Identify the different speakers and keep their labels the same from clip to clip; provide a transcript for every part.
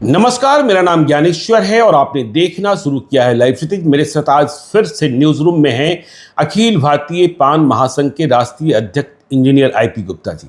Speaker 1: नमस्कार, मेरा नाम ज्ञानेश्वर है और आपने देखना शुरू किया है लाइव स्ट्रीमिंग। मेरे साथ आज फिर से न्यूज रूम में हैं अखिल भारतीय पान महासंघ के राष्ट्रीय अध्यक्ष engineer IP Gupta ji.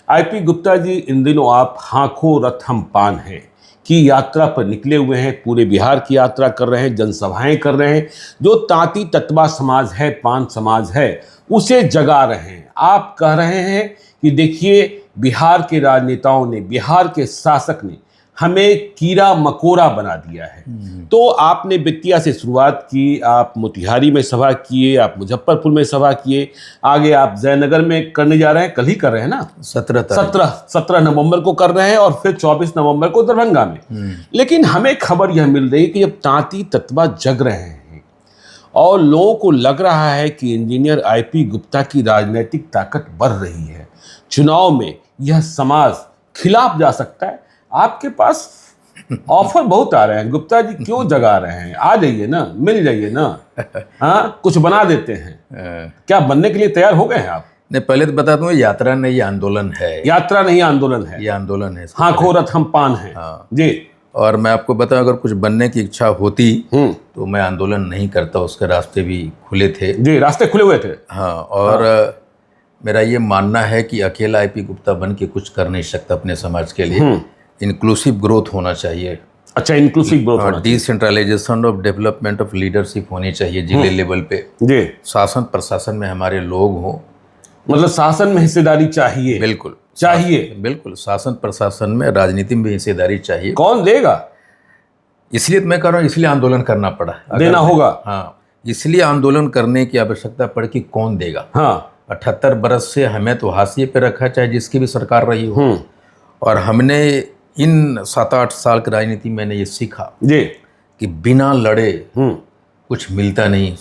Speaker 1: IP Gupta ji, इन दिनों आप हांखो रथ हम पान हैं की यात्रा पर निकले हुए हैं, पूरे बिहार की यात्रा कर रहे हैं, जनसभाएं कर रहे हैं। जो तांती ततवा समाज है, पान समाज है, उसे जगा रहे हैं। आप कह रहे हैं कि देखिए, बिहार के राजनेताओं ने, बिहार के शासक ने हमें कीड़ा मकोड़ा बना दिया है। तो आपने बेतिया से शुरुआत की, आप मोतिहारी में सभा किए, आप मुजफ्फरपुर में सभा किए, आगे आप जयनगर में करने जा रहे हैं, कल ही कर रहे हैं ना, 17 नवंबर को कर रहे हैं और फिर 24 नवंबर को दरभंगा में। लेकिन हमें खबर यह मिल रही है कि अब तांती ततवा जग रहे हैं और लोगों को लग रहा है कि इंजीनियर आईपी गुप्ता की राजनीतिक ताकत बढ़ रही है। चुनाव में यह समाज खिलाफ जा सकता है। आपके पास ऑफर बहुत आ रहे हैं गुप्ता जी, क्यों जगा रहे हैं? आ जाइए ना, मिल जाइए ना। हाँ, कुछ बना देते हैं। क्या बनने के लिए तैयार हो गए हैं आप?
Speaker 2: नहीं, पहले तो बता दूं, यात्रा नहीं, ये आंदोलन है।
Speaker 1: यात्रा नहीं, आंदोलन है।
Speaker 2: ये आंदोलन है।
Speaker 1: हांखो रथ हम पान है।
Speaker 2: हाँ
Speaker 1: जी।
Speaker 2: और मैं आपको बताऊं, अगर कुछ बनने की इच्छा होती तो मैं आंदोलन नहीं करता, उसके रास्ते भी खुले थे।
Speaker 1: जी, रास्ते खुले हुए थे।
Speaker 2: हाँ, और मेरा ये मानना है कि अकेला आईपी गुप्ता बन के कुछ कर नहीं सकता अपने समाज के लिए। इंक्लूसिव ग्रोथ होना चाहिए।
Speaker 1: अच्छा, इंक्लूसिव ग्रोथ होना चाहिए।
Speaker 2: Decentralisation of development of leadership होनी चाहिए जिले लेवल पे।
Speaker 1: जी।
Speaker 2: शासन प्रशासन में हमारे लोग हों,
Speaker 1: मतलब शासन में हिस्सेदारी चाहिए।
Speaker 2: बिल्कुल
Speaker 1: चाहिए,
Speaker 2: बिल्कुल। शासन प्रशासन में, राजनीति में हिस्सेदारी चाहिए।
Speaker 1: कौन देगा?
Speaker 2: इसलिए मैं कह रहा हूँ, इसलिए आंदोलन करना पड़ा,
Speaker 1: देना होगा।
Speaker 2: हाँ, इसलिए आंदोलन करने की आवश्यकता पड़ी कि कौन देगा।
Speaker 1: हाँ,
Speaker 2: 78 बरस से हमें तो हाशिए पे रखा, चाहे जिसकी भी सरकार रही हो। और हमने इन 7-8 साल की राजनीति में ये सीखा
Speaker 1: जी
Speaker 2: कि बिना लड़े कुछ मिलता नहीं।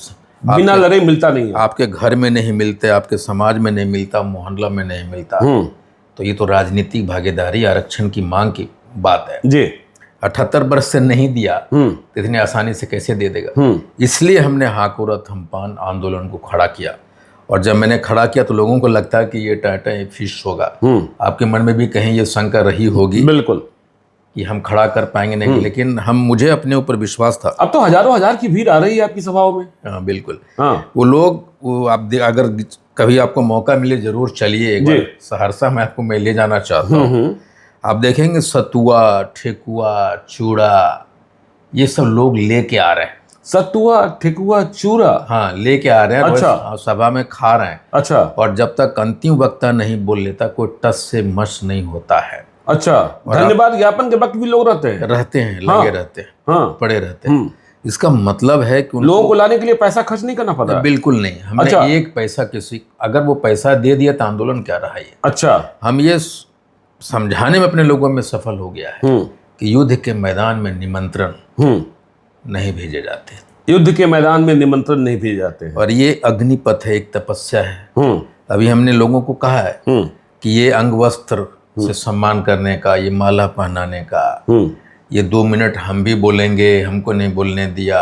Speaker 1: बिना लड़े मिलता नहीं।
Speaker 2: आपके घर में नहीं मिलते, आपके समाज में नहीं मिलता, मोहल्ला में नहीं मिलता। तो ये तो राजनीतिक भागीदारी, आरक्षण की मांग की बात है
Speaker 1: जी।
Speaker 2: 78 वर्ष से नहीं दिया तो इतनी आसानी से कैसे दे देगा? इसलिए हमने हांखो रथ हम पान आंदोलन को खड़ा किया। और जब मैंने खड़ा किया तो लोगों को लगता है कि ये टाटा फिश होगा। आपके मन में भी कहीं ये शंका रही होगी, बिल्कुल, कि हम खड़ा कर पाएंगे नहीं। लेकिन मुझे अपने ऊपर विश्वास था।
Speaker 1: अब तो हजारों हजार की भीड़ आ रही है आपकी सभाओं में।
Speaker 2: हाँ, बिल्कुल। हाँ, वो लोग आप अगर कभी आपको मौका मिले जरूर चलिए एक बार सहरसा में, आपको मैं ले जाना चाहता हूँ। आप देखेंगे सतुआ, ठेकुआ, चूड़ा, ये सब लोग लेके आ रहे हैं।
Speaker 1: सतुआ, ठेकुआ, चूड़ा,
Speaker 2: हाँ, लेके आ रहे हैं।
Speaker 1: अच्छा।
Speaker 2: सभा में खा रहे हैं। अच्छा। और जब तक अंतिम वक्ता नहीं बोल लेता, कोई टस से मस नहीं होता है।
Speaker 1: अच्छा। धन्यवाद ज्ञापन के वक्त भी लोग रहते हैं,
Speaker 2: लगे रहते हैं, हाँ, पड़े रहते हैं। इसका मतलब है कि
Speaker 1: लोगों को लाने के लिए पैसा खर्च नहीं करना पड़ा।
Speaker 2: बिल्कुल नहीं। हमने एक पैसा किसी, अगर वो पैसा दे दिया तो आंदोलन क्या रहा ये। अच्छा। हम ये समझाने में अपने लोगों में सफल हो गया है कि युद्ध के मैदान में निमंत्रण नहीं भेजे जाते।
Speaker 1: युद्ध के मैदान में निमंत्रण नहीं भेजे जाते हैं।
Speaker 2: और ये अग्निपथ है, एक तपस्या है। अभी हमने लोगों को कहा है कि ये अंग वस्त्र से सम्मान करने का, ये माला पहनाने का, ये 2 मिनट हम भी बोलेंगे, हमको नहीं बोलने दिया,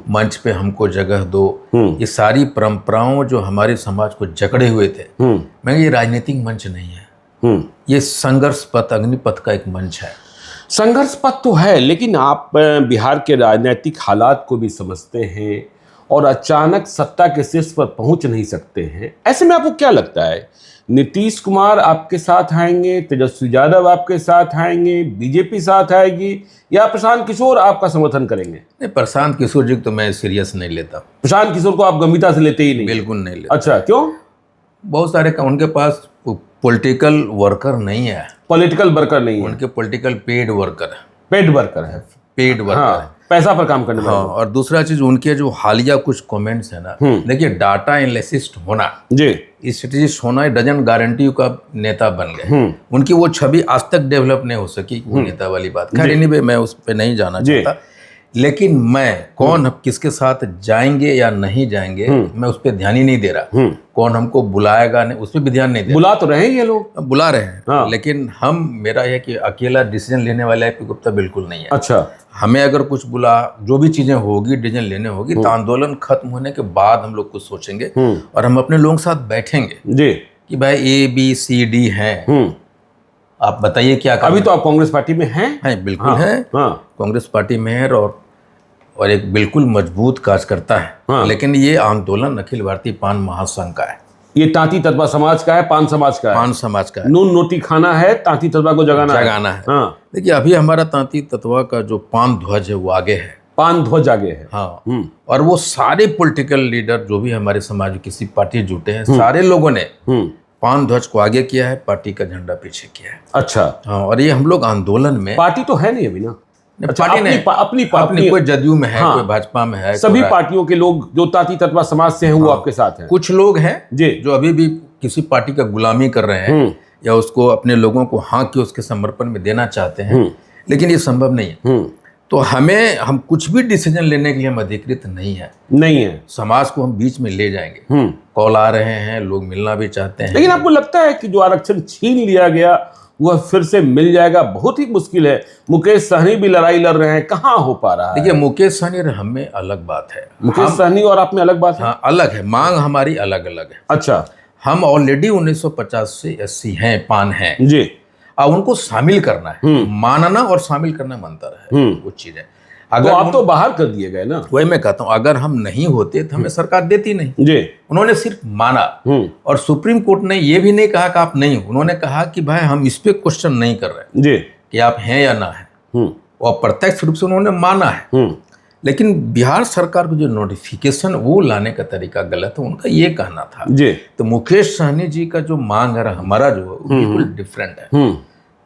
Speaker 2: मंच पे हमको जगह दो, ये सारी परंपराओं जो हमारे समाज को जकड़े हुए थे, मैं ये राजनीतिक मंच नहीं है। ये संघर्ष पथ, अग्निपथ का एक मंच है।
Speaker 1: संघर्ष पथ तो है, लेकिन आप बिहार के राजनीतिक हालात को भी समझते हैं और अचानक सत्ता के शीर्ष पर पहुंच नहीं सकते हैं। ऐसे में आपको क्या लगता है, नीतीश कुमार आपके साथ आएंगे, तेजस्वी यादव आपके साथ आएंगे, बीजेपी साथ आएगी, या प्रशांत किशोर आपका समर्थन करेंगे?
Speaker 2: नहीं, प्रशांत किशोर जी तो मैं सीरियस नहीं लेता।
Speaker 1: प्रशांत किशोर को आप गंभीरता से लेते ही नहीं?
Speaker 2: बिल्कुल नहीं लेता।
Speaker 1: अच्छा, क्यों?
Speaker 2: बहुत सारे उनके पास पॉलिटिकल वर्कर नहीं है।
Speaker 1: पॉलिटिकल वर्कर नहीं है
Speaker 2: उनके, पॉलिटिकल पेड वर्कर है।
Speaker 1: पेड वर्कर है,
Speaker 2: पेड वर्कर है,
Speaker 1: पैसा पर काम करने वाले।
Speaker 2: हाँ, और दूसरा चीज, उनके जो हालिया कुछ कमेंट्स है ना, देखिए, डाटा एनालिसिस्ट होना जी, स्ट्रेटेजिस्ट होना, डजन गारंटी का नेता बन गए। उनकी वो छवि आज तक डेवलप नहीं हो सकी, वो नेता वाली बात। खैर, एनीवे, मैं उस पर नहीं जाना चाहता। लेकिन मैं कौन किसके साथ जाएंगे या नहीं जाएंगे, मैं उस पर ध्यान ही नहीं दे रहा। कौन हमको बुलाएगा, नहीं, उस पर भी ध्यान नहीं दे रहा।
Speaker 1: बुला तो रहे हैं ये लोग,
Speaker 2: बुला रहे हैं। हाँ। लेकिन मेरा यह कि अकेला डिसीजन लेने वाला आईपी गुप्ता बिल्कुल नहीं है।
Speaker 1: अच्छा। हमें
Speaker 2: अगर कुछ जो भी चीजें होगी, डिसीजन लेने होगी, तो आंदोलन खत्म होने के बाद हम लोग कुछ सोचेंगे और हम अपने लोगों के साथ बैठेंगे जी, कि भाई A B C D हैं, आप बताइए क्या करना
Speaker 1: अभी तो आप कांग्रेस पार्टी में हैं?
Speaker 2: है। बिल्कुल
Speaker 1: हाँ,
Speaker 2: है।
Speaker 1: हाँ,
Speaker 2: कांग्रेस पार्टी में है और एक बिल्कुल मजबूत कार्यकर्ता है।
Speaker 1: हाँ।
Speaker 2: लेकिन ये आंदोलन अखिल भारतीय पान महासंघ का है।
Speaker 1: ये तांती ततवा समाज का है, पान समाज का है?
Speaker 2: पान समाज का है।
Speaker 1: नून रोटी खाना है, तांती ततवा को जगाना
Speaker 2: है।
Speaker 1: हाँ।
Speaker 2: देखिए, अभी हमारा तांती ततवा का जो पान ध्वज है वो आगे है।
Speaker 1: पान ध्वज आगे है।
Speaker 2: हाँ। और वो सारे पॉलिटिकल लीडर जो भी हमारे समाज में किसी पार्टी जुटे हैं, सारे लोगों ने पान ध्वज को आगे किया है, पार्टी का झंडा पीछे किया है।
Speaker 1: अच्छा।
Speaker 2: हाँ, और ये हम लोग आंदोलन में,
Speaker 1: पार्टी तो है नहीं अभी ना?
Speaker 2: अच्छा, पार्टी नहीं, अपनी कोई जदयू में है, कोई भाजपा में है,
Speaker 1: सभी पार्टियों के लोग जो तांती ततवा समाज से हैं वो आपके साथ हैं।
Speaker 2: कुछ लोग हैं
Speaker 1: जी
Speaker 2: जो अभी भी किसी पार्टी का गुलामी कर रहे हैं या उसको अपने लोगों को हाँ के उसके समर्पण में देना चाहते हैं, लेकिन ये संभव नहीं है। तो हम कुछ भी डिसीजन लेने के लिए हम अधिकृत नहीं है। समाज को हम बीच में ले जाएंगे। कॉल आ रहे हैं, लोग मिलना भी चाहते हैं।
Speaker 1: लेकिन आपको लगता है कि जो आरक्षण छीन लिया गया वह फिर से मिल जाएगा? बहुत ही मुश्किल है। मुकेश सहनी भी लड़ाई लड़ रहे हैं, कहाँ हो पा रहा है?
Speaker 2: देखिए, मुकेश सहनी और हम में अलग बात है।
Speaker 1: मुकेश सहनी और आप में अलग बात है?
Speaker 2: हाँ, अलग है। मांग हमारी अलग अलग है।
Speaker 1: अच्छा।
Speaker 2: हम ऑलरेडी 1950 से SC हैं, पान हैं
Speaker 1: जी।
Speaker 2: अब उनको शामिल करना है। मानना और शामिल करना में अंतर है, वो चीज है।
Speaker 1: अगर आप तो बाहर कर दिए गए ना।
Speaker 2: वही मैं कहता हूँ, अगर हम नहीं होते तो हमें सरकार देती नहीं।
Speaker 1: जी।
Speaker 2: उन्होंने सिर्फ माना, और सुप्रीम कोर्ट ने ये भी नहीं कहा कि आप नहीं हो। उन्होंने कहा कि भाई हम इस पे क्वेश्चन नहीं कर रहे
Speaker 1: जी
Speaker 2: कि आप हैं या ना है, और प्रत्यक्ष रूप से उन्होंने माना है। लेकिन बिहार सरकार को जो नोटिफिकेशन वो लाने का तरीका गलत है, उनका ये कहना था।
Speaker 1: जी।
Speaker 2: तो मुकेश सहनी जी का जो मांग है, हमारा जो बिल्कुल डिफरेंट है,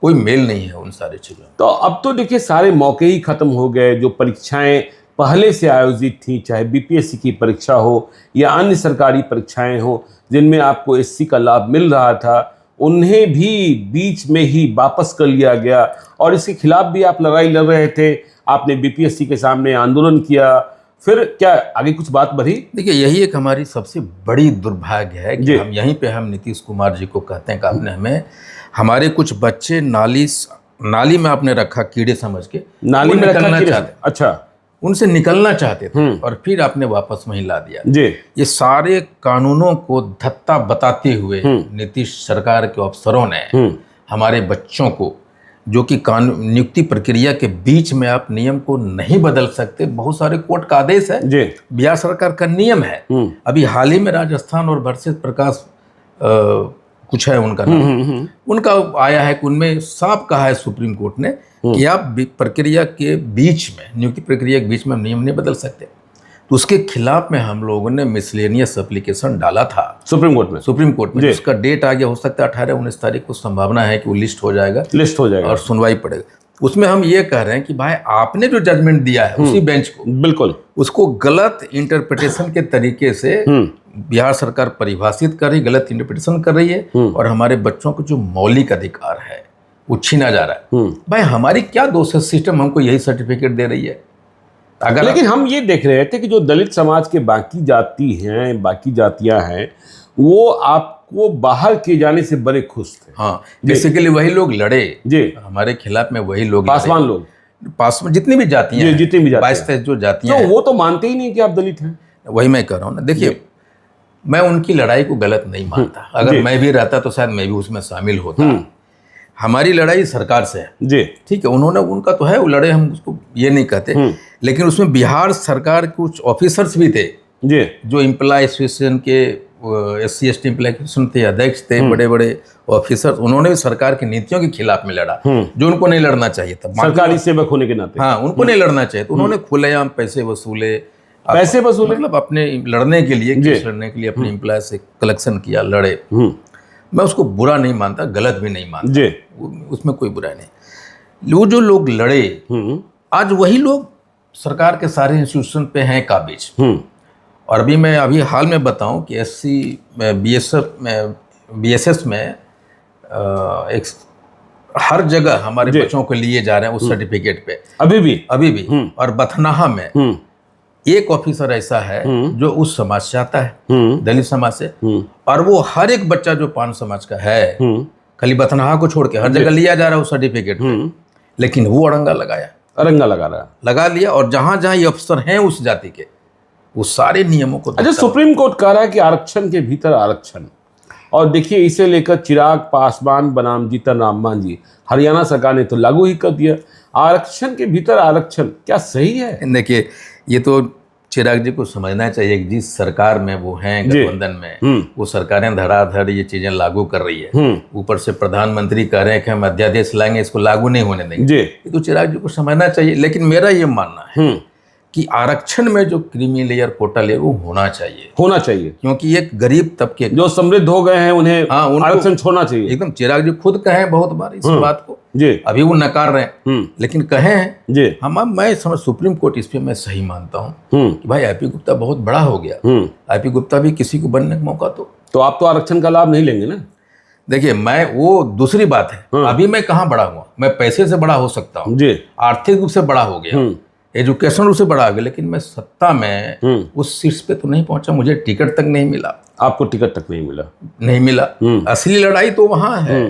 Speaker 2: कोई मेल नहीं है उन सारी चीजों।
Speaker 1: तो अब तो देखिए सारे मौके ही खत्म हो गए। जो परीक्षाएं पहले से आयोजित थी, चाहे BPSC की परीक्षा हो या अन्य सरकारी परीक्षाएं हो जिनमें आपको SC का लाभ मिल रहा था, उन्हें भी बीच में ही वापस कर लिया गया। और इसके खिलाफ भी आप लड़ाई लड़ रहे थे, आपने BPSC के सामने आंदोलन किया। फिर क्या आगे कुछ बात बढ़ी?
Speaker 2: देखिए, यही एक हमारी सबसे बड़ी दुर्भाग्य है कि हम यहीं पे हम नीतीश कुमार जी को कहते हैं कि आपने हमें, हमारे कुछ बच्चे नाली में आपने रखा, कीड़े समझ के
Speaker 1: नाली में
Speaker 2: निकलना चाहते।
Speaker 1: अच्छा।
Speaker 2: उनसे निकलना चाहते थे और फिर आपने वापस वहीं ला दिया।
Speaker 1: जी।
Speaker 2: ये सारे कानूनों को धत्ता बताते हुए नीतीश सरकार के अफसरों ने हमारे बच्चों को, जो कि नियुक्ति प्रक्रिया के बीच में आप नियम को नहीं बदल सकते, बहुत सारे कोर्ट का आदेश है, बिहार सरकार का नियम है। अभी हाल ही में राजस्थान और वर्षित प्रकाश कुछ है उनका नाम, उनका आया है कि उनमें साफ कहा है सुप्रीम कोर्ट ने कि आप प्रक्रिया के बीच में, नियुक्ति प्रक्रिया के बीच में नियम नहीं बदल सकते। तो उसके खिलाफ में हम लोगों ने मिसलेनियस एप्लीकेशन डाला था सुप्रीम कोर्ट में। उसका डेट आ गया, हो सकता है 18-19 तारीख को संभावना है कि वो लिस्ट हो जाएगा और सुनवाई पड़ेगा। उसमें हम ये कह रहे हैं कि भाई आपने जो जजमेंट दिया है उसी बेंच को, बिल्कुल उसको गलत इंटरप्रिटेशन के तरीके से बिहार सरकार परिभाषित कर रही, गलत इंटरप्रिटेशन कर रही है, और हमारे बच्चों को जो मौलिक अधिकार है वो छीना जा रहा है। भाई हमारी क्या दोष है, सिस्टम हमको यही सर्टिफिकेट दे रही है। अगर
Speaker 1: लेकिन हम ये देख रहे थे कि जो दलित समाज के बाकी जातियां हैं वो आपको बाहर किए जाने से बड़े खुश थे।
Speaker 2: हाँ, बेसिकली वही लोग लड़े जी हमारे खिलाफ में, वही लोग पासवान जितनी भी जातियां हैं, 22-23 जो जातियां हैं,
Speaker 1: वो तो मानते ही नहीं कि आप दलित हैं।
Speaker 2: वही मैं कह रहा हूँ ना। देखिए, मैं उनकी लड़ाई को गलत नहीं मानता। अगर मैं भी रहता तो शायद मैं भी उसमें शामिल होता। हमारी लड़ाई सरकार से है जी, ठीक है, उनका तो है, वो लड़े, हम उसको ये नहीं कहते। लेकिन उसमें बिहार सरकार के कुछ ऑफिसर्स भी थे जी, जो एम्प्लॉय एसोसिएशन के SC/ST एम्प्लॉय एसोसिएशन थे, अध्यक्ष थे, बड़े बड़े ऑफिसर, उन्होंने भी सरकार की नीतियों के खिलाफ में लड़ा, जो उनको नहीं लड़ना चाहिए था,
Speaker 1: सरकारी सेवक होने के नाते।
Speaker 2: हाँ, उनको नहीं लड़ना चाहिए। तो उन्होंने खुलेआम पैसे वसूले मतलब अपने लड़ने के लिए, केस लड़ने के लिए अपने एम्प्लॉय से कलेक्शन किया, लड़े। मैं उसको बुरा नहीं मानता, गलत भी नहीं मानता, उसमें कोई बुराई नहीं। वो जो लोग लड़े, आज वही लोग सरकार के सारे इंस्टीट्यूशन पे हैं काबिज। और अभी हाल में बताऊं कि BSS में एक हर जगह हमारे बच्चों को लिए जा रहे हैं उस सर्टिफिकेट पे, अभी भी। और बथनाहा में एक ऑफिसर ऐसा है जो उस समाज से आता है, दलित समाज से, और वो हर एक बच्चा जो पान समाज का है, खाली बथनाहा को छोड़ के हर जगह लिया जा रहा है उस सर्टिफिकेट पे। लेकिन वो अड़ंगा लगा लिया, और जहां जहां ये अफसर हैं उस जाति के, वो सारे नियमों को।
Speaker 1: अच्छा, सुप्रीम कोर्ट कह रहा है कि आरक्षण के भीतर आरक्षण, और देखिए इसे लेकर चिराग पासवान बनाम जीतन राम मांझी, हरियाणा सरकार ने तो लागू ही कर दिया। आरक्षण के भीतर आरक्षण क्या सही है?
Speaker 2: देखिए ये तो चिराग जी को समझना चाहिए कि जिस सरकार में वो हैं गठबंधन में, वो सरकारें धड़ाधड़ ये चीजें लागू कर रही है। ऊपर से प्रधानमंत्री कह रहे हैं कि हम अध्यादेश लाएंगे, इसको लागू नहीं होने देंगे। ये तो चिराग जी को समझना चाहिए। लेकिन मेरा ये मानना है कि आरक्षण में जो क्रीमी लेयर, कोटा लेयर, वो होना चाहिए, क्योंकि एक गरीब तबके
Speaker 1: जो समृद्ध हो गए हैं उन्हें आरक्षण छोड़ना चाहिए।
Speaker 2: एकदम चिराग जी खुद कहे बहुत बार इस बात को
Speaker 1: जी,
Speaker 2: अभी वो नकार रहे हैं, लेकिन कहे हैं
Speaker 1: जी।
Speaker 2: मैं समझ सुप्रीम कोर्ट इस पे मैं सही मानता हूँ कि भाई आईपी गुप्ता बहुत बड़ा हो गया, आईपी गुप्ता भी किसी को बनने का मौका तो
Speaker 1: आप तो आरक्षण का लाभ नहीं लेंगे ना।
Speaker 2: देखिए मैं वो दूसरी बात है, अभी मैं कहाँ बड़ा हुआ, मैं पैसे से बड़ा हो सकता हूँ, आर्थिक रूप से बड़ा हो गया, एजुकेशन रूप से बड़ा हो गया, लेकिन मैं सत्ता में उस सीट पे तो नहीं पहुंचा, मुझे टिकट तक नहीं मिला।
Speaker 1: आपको टिकट तक नहीं मिला?
Speaker 2: असली लड़ाई तो वहां है।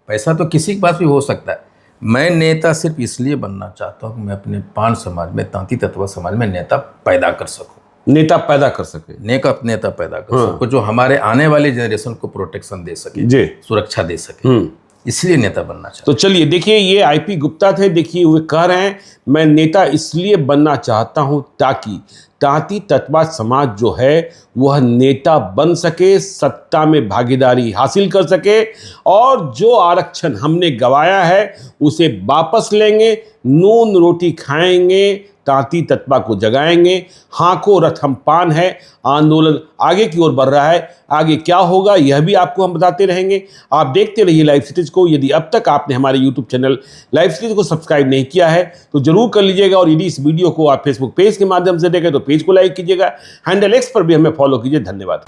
Speaker 2: पैसा तो किसी के पास भी हो सकता है। मैं नेता सिर्फ इसलिए बनना चाहता हूँ कि मैं अपने पान समाज में, तांती तत्व समाज में नेता पैदा कर सकूं।
Speaker 1: नेता पैदा कर सके,
Speaker 2: नेता पैदा कर सकूं जो हमारे आने वाली जनरेशन को प्रोटेक्शन दे सके, सुरक्षा दे सके, इसलिए नेता बनना चाहता।
Speaker 1: तो चलिए देखिए, ये आईपी गुप्ता थे। देखिए वे कह रहे हैं मैं नेता इसलिए बनना चाहता हूं ताकि तांती तत्वा समाज जो है वह नेता बन सके, सत्ता में भागीदारी हासिल कर सके, और जो आरक्षण हमने गंवाया है उसे वापस लेंगे, नून रोटी खाएंगे, तांती तत्वा को जगाएंगे। हांको रथ हम पान है, आंदोलन आगे की ओर बढ़ रहा है। आगे क्या होगा यह भी आपको हम बताते रहेंगे। आप देखते रहिए लाइव सिटीज को। यदि अब तक आपने हमारे यूट्यूब चैनल लाइव सिटीज को सब्सक्राइब नहीं किया है तो जरूर कर लीजिएगा, और यदि इस वीडियो को आप फेसबुक पेज के माध्यम से देखें तो पेज को लाइक कीजिएगा, हैंडल एक्स पर भी हमें फॉलो कीजिए। धन्यवाद।